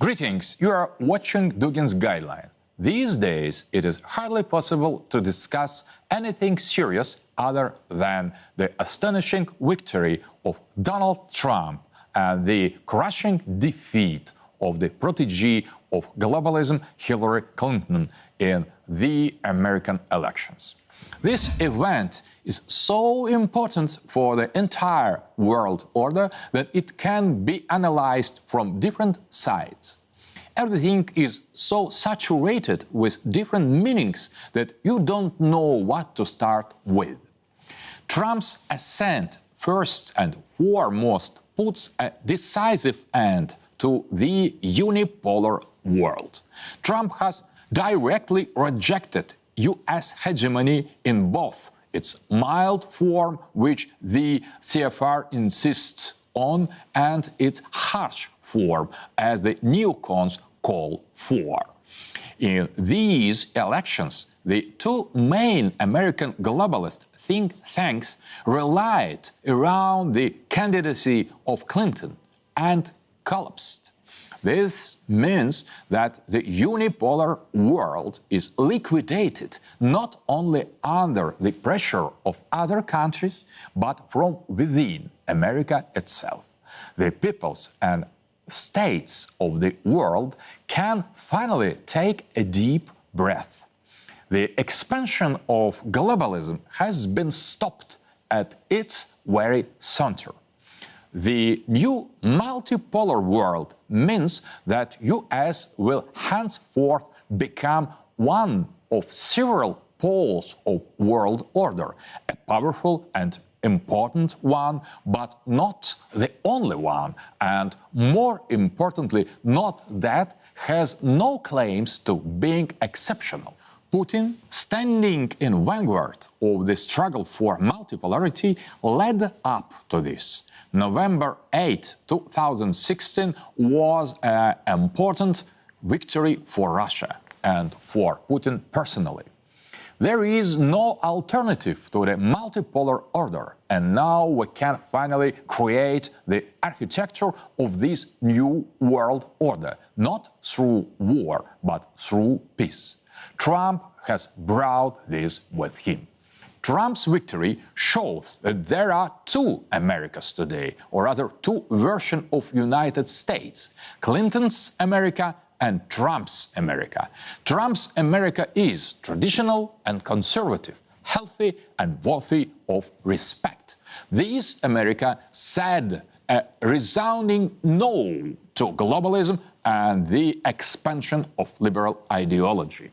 Greetings, you are watching Dugin's Guideline. These days, it is hardly possible to discuss anything serious other than the astonishing victory of Donald Trump and the crushing defeat of the protégé of globalism, Hillary Clinton, in the American elections. This event is so important for the entire world order that it can be analyzed from different sides. Everything is so saturated with different meanings that you don't know what to start with. Trump's ascent, first and foremost, puts a decisive end to the unipolar world. Trump has directly rejected U.S. hegemony in both its mild form, which the CFR insists on, and its harsh form, as the neocons call for. In these elections, the two main American globalist think tanks relied around the candidacy of Clinton and collapsed. This means that the unipolar world is liquidated not only under the pressure of other countries, but from within America itself. The peoples and states of the world can finally take a deep breath. The expansion of globalism has been stopped at its very center. The new multipolar world means that U.S. will henceforth become one of several poles of world order, a powerful and important one, but not the only one, and more importantly, not that has no claims to being exceptional. Putin, standing in vanguard of the struggle for multipolarity, led up to this. November 8, 2016 was an important victory for Russia and for Putin personally. There is no alternative to the multipolar order, and now we can finally create the architecture of this new world order, not through war, but through peace. Trump has brought this with him. Trump's victory shows that there are two Americas today, or rather two versions of United States, Clinton's America and Trump's America. Trump's America is traditional and conservative, healthy and worthy of respect. This America said a resounding no to globalism and the expansion of liberal ideology.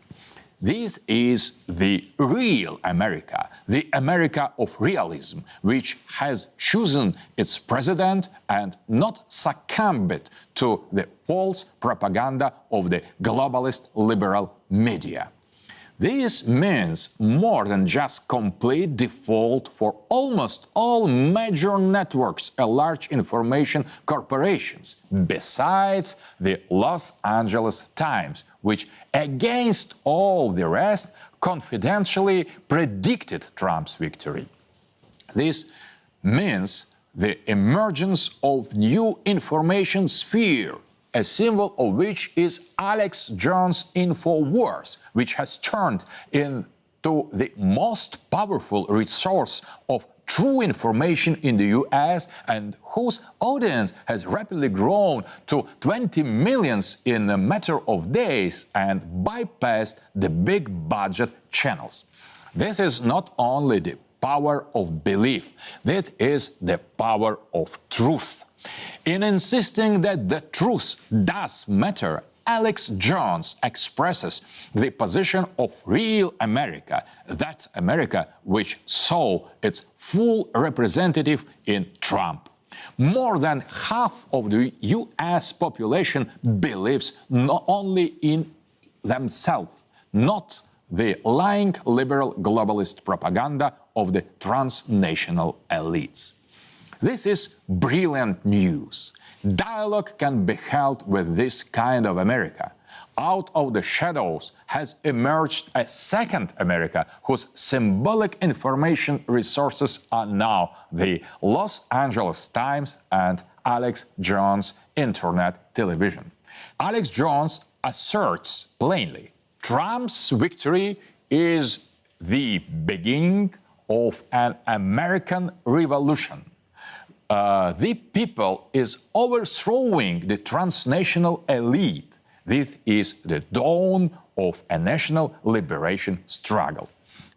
This is the real America, the America of realism, which has chosen its president and not succumbed to the false propaganda of the globalist liberal media. This means more than just complete default for almost all major networks and large information corporations, besides the Los Angeles Times, which, against all the rest, confidentially predicted Trump's victory. This means the emergence of new information sphere, a symbol of which is Alex Jones' InfoWars, which has turned into the most powerful resource of true information in the US and whose audience has rapidly grown to 20 million in a matter of days and bypassed the big budget channels. This is not only the power of belief, that is the power of truth. In insisting that the truth does matter, Alex Jones expresses the position of real America, that America which saw its full representative in Trump. More than half of the US population believes not only in themselves, not the lying liberal globalist propaganda of the transnational elites. This is brilliant news. Dialogue can be held with this kind of America. Out of the shadows has emerged a second America whose symbolic information resources are now the Los Angeles Times and Alex Jones Internet Television. Alex Jones asserts plainly, Trump's victory is the beginning of an American revolution. The people is overthrowing the transnational elite. This is the dawn of a national liberation struggle.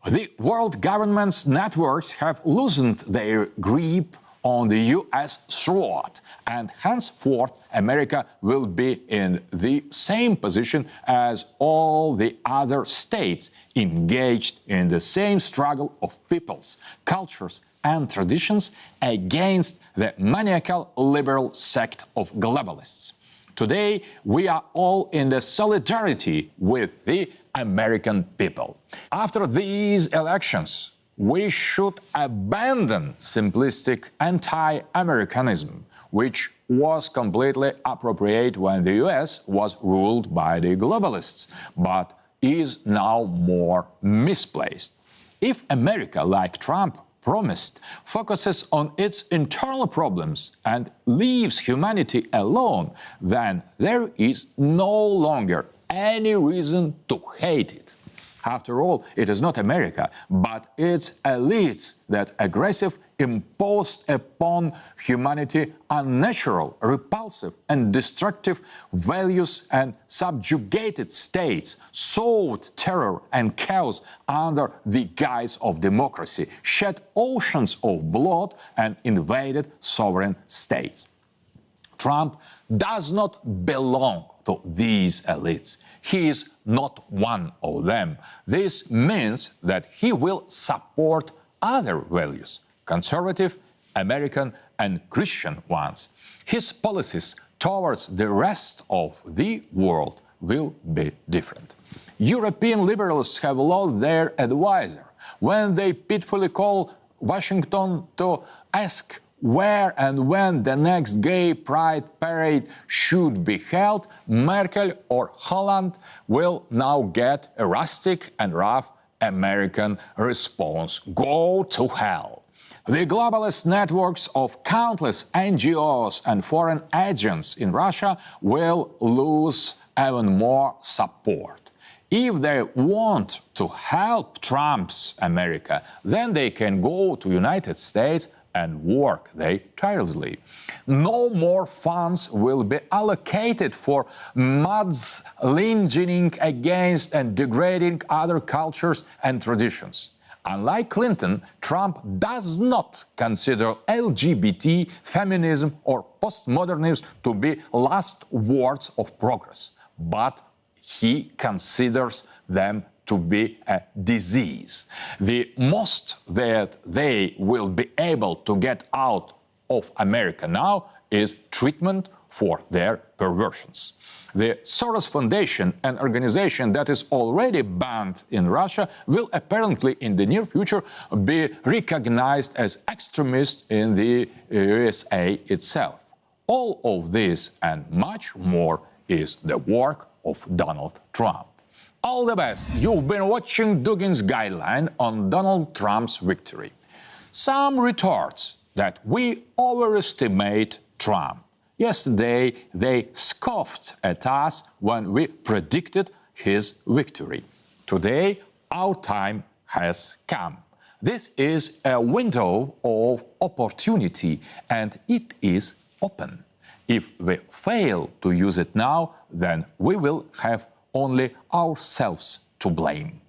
The world governments' networks have loosened their grip on the U.S. throat, and henceforth America will be in the same position as all the other states engaged in the same struggle of peoples, cultures, and traditions against the maniacal liberal sect of globalists. Today, we are all in the solidarity with the American people. After these elections, we should abandon simplistic anti-Americanism, which was completely appropriate when the US was ruled by the globalists, but is now more misplaced. If America, like Trump promised, focuses on its internal problems and leaves humanity alone, then there is no longer any reason to hate it. After all, it is not America, but its elites that aggressively imposed upon humanity unnatural, repulsive, and destructive values and subjugated states, sowed terror and chaos under the guise of democracy, shed oceans of blood, and invaded sovereign states. Trump does not belong to these elites. He is not one of them. This means that he will support other values, conservative, American, and Christian ones. His policies towards the rest of the world will be different. European liberals have lost their advisor when they pitifully call Washington to ask where and when the next gay pride parade should be held. Merkel or Holland will now get a rustic and rough American response: go to hell. The globalist networks of countless NGOs and foreign agents in Russia will lose even more support. If they want to help Trump's America, then they can go to United States and work they tirelessly. No more funds will be allocated for mudslinging against and degrading other cultures and traditions. Unlike Clinton, Trump does not consider LGBT, feminism, or postmodernism to be last words of progress, but he considers them to be a disease. The most that they will be able to get out of America now is treatment for their perversions. The Soros Foundation, an organization that is already banned in Russia, will apparently in the near future be recognized as extremist in the USA itself. All of this and much more is the work of Donald Trump. All the best. You've been watching Dugin's guideline on Donald Trump's victory. Some retorts that we overestimate Trump. Yesterday, they scoffed at us when we predicted his victory. Today, our time has come. This is a window of opportunity, and it is open. If we fail to use it now, then we will have only ourselves to blame.